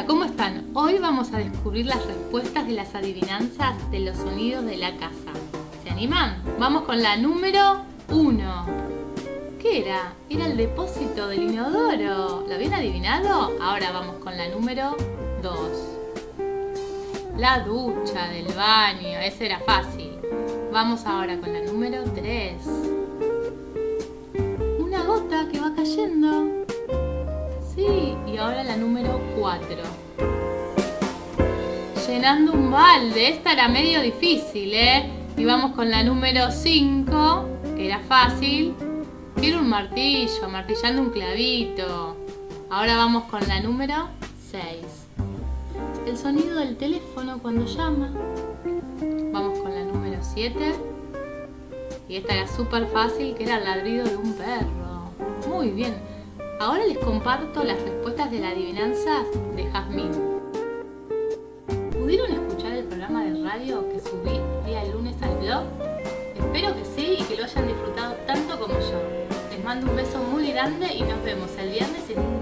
Hola, ¿cómo están? Hoy vamos a descubrir las respuestas de las adivinanzas de los sonidos de la casa. ¿Se animan? Vamos con la número 1. ¿Qué era? Era el depósito del inodoro. ¿Lo habían adivinado? Ahora vamos con la número 2. La ducha del baño. Ese era fácil. Vamos ahora con la número 3. Una gota que va cayendo. Sí, y ahora la número 4. Llenando un balde. Esta era medio difícil, ¿eh? Y vamos con la número 5, que era fácil. Era un martillo, martillando un clavito. Ahora vamos con la número 6. El sonido del teléfono cuando llama. Vamos con la número 7. Y esta era súper fácil, que era el ladrido de un perro. Muy bien. Ahora les comparto las respuestas de la adivinanza de Jazmín. ¿Pudieron escuchar el programa de radio que subí el día lunes al blog? Espero que sí y que lo hayan disfrutado tanto como yo. Les mando un beso muy grande y nos vemos el viernes en un